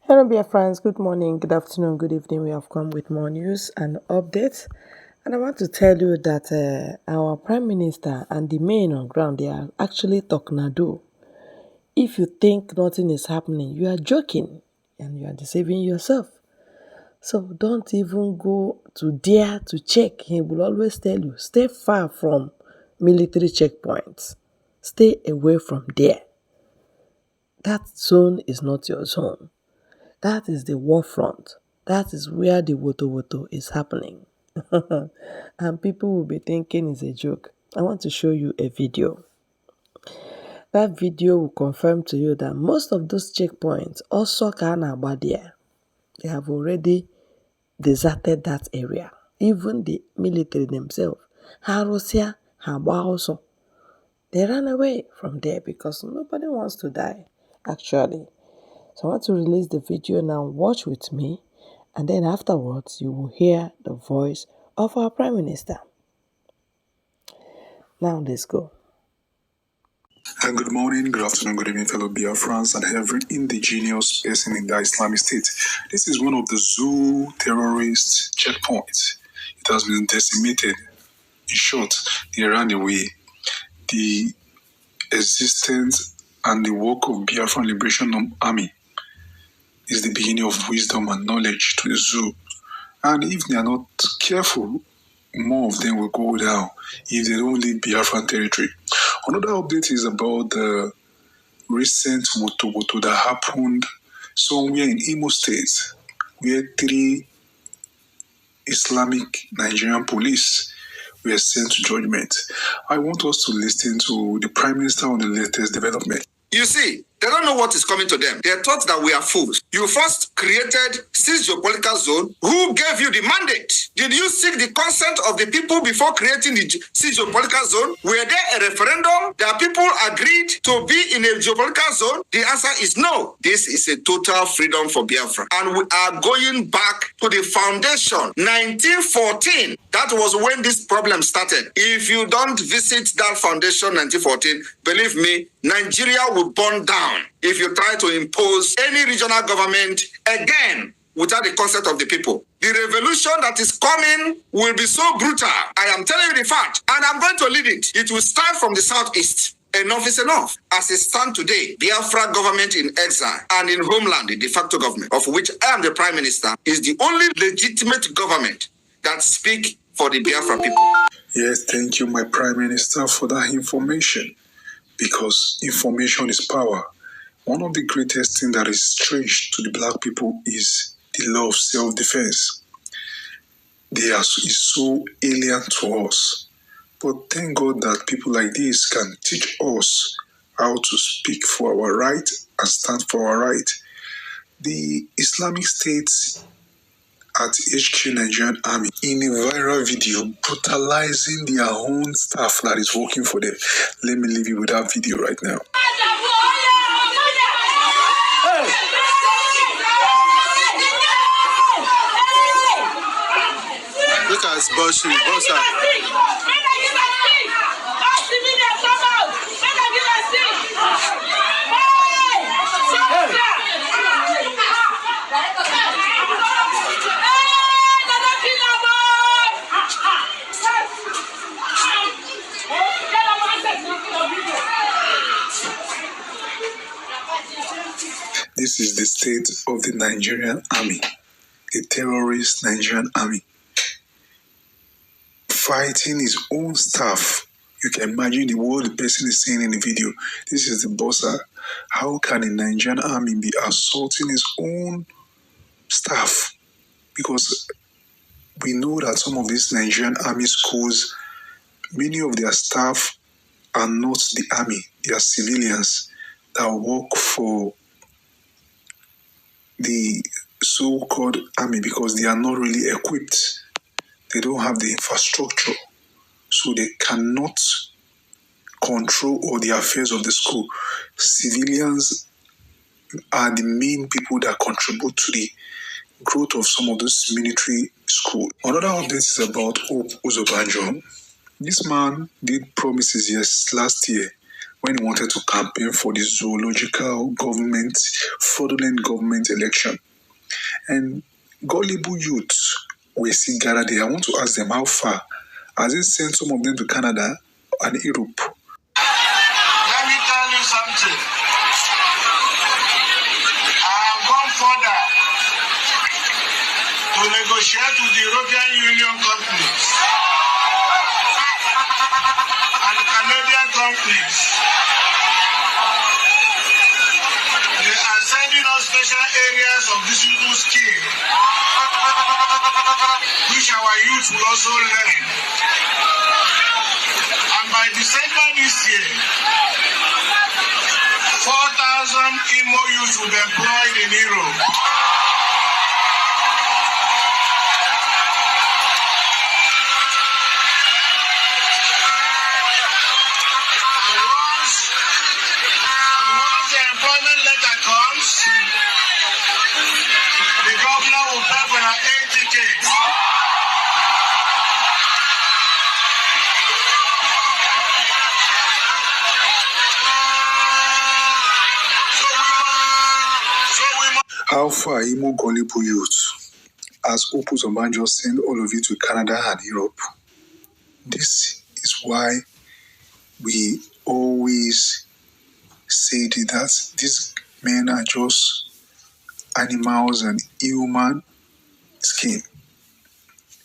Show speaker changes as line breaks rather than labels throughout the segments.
Hello, dear friends. Good morning, good afternoon, good evening. We have come with more news and updates. And I want to tell you that our Prime Minister and the men on ground, they are actually talking. If you think nothing is happening, you are joking and you are deceiving yourself. So don't even go to dare to check. He will always tell you, stay far from military checkpoints. Stay away from there. That zone is not your zone. That is the war front. That is where the woto is happening. And people will be thinking it's a joke. I want to show you a video. That video will confirm to you that most of those checkpoints also about there. They have already deserted that area. Even the military themselves. Harusia, also. They ran away from there because nobody wants to die, actually. So I want to release the video now. Watch with me. And then afterwards, you will hear the voice of our Prime Minister. Now let's go.
Good morning, good afternoon, good evening, fellow Biafrans and every indigenous person in the Islamic State. This is one of the zoo terrorist checkpoints. It has been decimated. In short, they ran away. The existence and the work of Biafran Liberation Army is the beginning of wisdom and knowledge to the zoo. And if they are not careful, more of them will go down if they don't leave Biafran territory. Another update is about the recent woto that happened somewhere in Imo State, where 3 Islamic Nigerian police were sent to judgment. I want us to listen to the Prime Minister on the latest development.
You see, they don't know what is coming to them. They thought that we are fools. You first created 6 geopolitical zone. Who gave you the mandate? Did you seek the consent of the people before creating the 6 geopolitical zone? Were there a referendum that people agreed to be in a geopolitical zone? The answer is no. This is a total freedom for Biafra. And we are going back to the foundation, 1914. That was when this problem started. If you don't visit that foundation, 1914, believe me, Nigeria will burn down if you try to impose any regional government again without the consent of the people. The revolution that is coming will be so brutal. I am telling you the fact, and I'm going to lead it. It will start from the southeast. Enough is enough. As it stands today, Biafra government in exile and in homeland, the de facto government, of which I am the Prime Minister, is the only legitimate government that speaks for the Biafra people.
Yes, thank you, my Prime Minister, for that information. Because information is power. One of the greatest things that is strange to the black people is the law of self-defense. Is so alien to us. But thank God that people like this can teach us how to speak for our right and stand for our right. The Islamic State at HQ Nigerian Army in a viral video brutalizing their own staff that is working for them. Let me leave you with that video right now.
Look at his bullshit.
This is the state of the Nigerian army, the terrorist Nigerian army, fighting his own staff. You can imagine what the person is saying in the video. This is the bossa. How can a Nigerian army be assaulting his own staff? Because we know that some of these Nigerian army schools, many of their staff are not the army. They are civilians that work for the so-called army because they are not really equipped. They don't have the infrastructure. So they cannot control all the affairs of the school. Civilians are the main people that contribute to the growth of some of those military schools. Another update is about Hope Uzobanjo. This man did promises last year when he wanted to campaign for the zoological government, fraudulent government election. And gullible youths were still gathered there. I want to ask them how far has it sent some of them to Canada and Europe?
Let me tell you something. I have gone further to negotiate with the European Union companies and Canadian companies. They are sending us special areas of digital skill, which our youth will also learn. And by December this year, 4,000 Imo youths will be employed in Europe. Once the employment letter comes, the governor will pay for an 80K.
How far Imo gullible youth has Opus Obanjo sent all of you to Canada and Europe? This is why we always say that these men are just animals and human skin.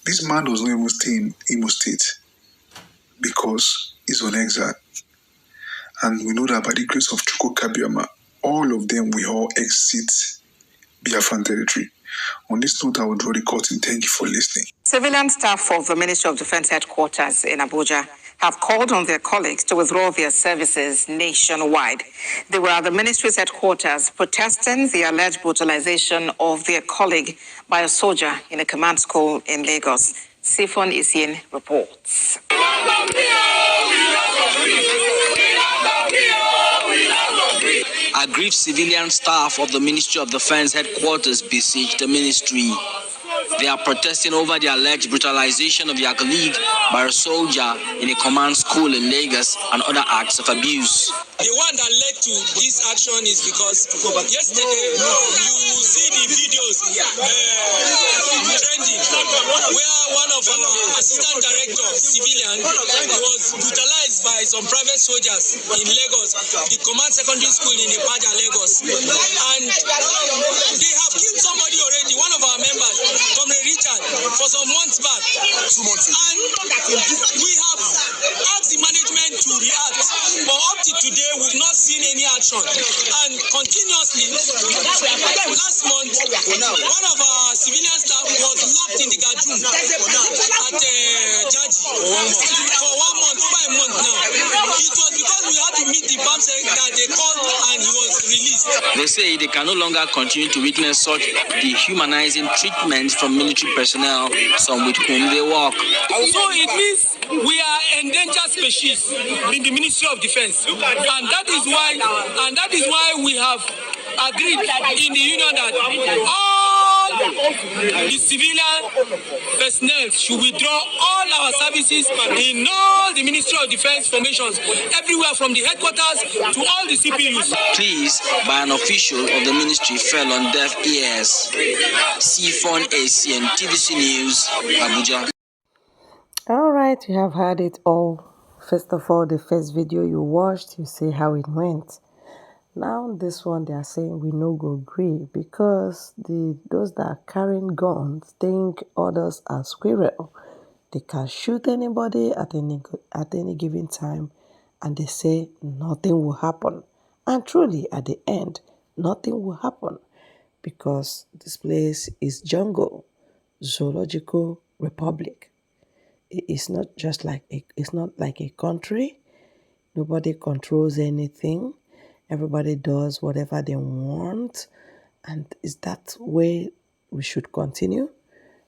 This man does not even stay in Imo State because he's on exile. And we know that by the grace of Chukwu Kabiama, all of them will all exit Biafran territory. On this note, I will draw the curtain. Thank you for listening.
Civilian staff of the Ministry of Defense headquarters in Abuja have called on their colleagues to withdraw their services nationwide. They were at the ministry's headquarters protesting the alleged brutalization of their colleague by a soldier in a command school in Lagos. Sifon Isien reports.
Aggrieved civilian staff of the Ministry of Defense headquarters besieged the ministry. They are protesting over the alleged brutalization of their colleague by a soldier in a command school in Lagos and other acts of abuse.
The one that led to this action is because yesterday you see the videos trending where one of our assistant director civilian was brutalized by some private soldiers in Lagos, the command secondary school in Ipaja, Lagos, and they have killed somebody already, one of our members, Comrade Richard, for some months back. 2 months. And we have asked the management to react, but up to today we've not seen any action. And continuously, last month, one of our civilian staff was locked in the guardroom at Jaji for 1 month, over a month now. It was because we had to meet the BAMSEC that they called and he was released.
They say they can no longer continue to witness such dehumanizing treatment from military personnel, some with whom they work.
So it means we are endangered species in the Ministry of Defense, and that is why we have agreed in the union that all the civilian personnel should withdraw all our services in all the Ministry of Defense formations, everywhere from the headquarters to all the CPUs.
Pleas by an official of the ministry fell on deaf ears. Sifon ACN TVC News, Abuja.
All right, you have heard it all. First of all, the first video you watched, you see how it went. Now this one, they are saying we no go agree because those that are carrying guns think others are squirrel. They can shoot anybody at any given time, and they say nothing will happen. And truly, at the end, nothing will happen because this place is jungle, zoological republic. It's not like a country. Nobody controls anything. Everybody does whatever they want. And is that way we should continue?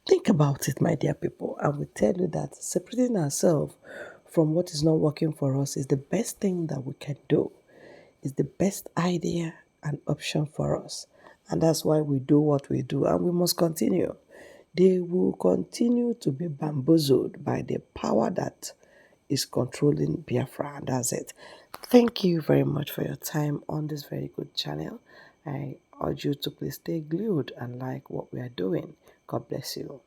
Think about it, my dear people. I will tell you that separating ourselves from what is not working for us is the best thing that we can do. It's the best idea and option for us. And that's why we do what we do. And we must continue. They will continue to be bamboozled by the power that is controlling Biafra, and that's it. Thank you very much for your time on this very good channel. I urge you to please stay glued and like what we are doing. God bless you.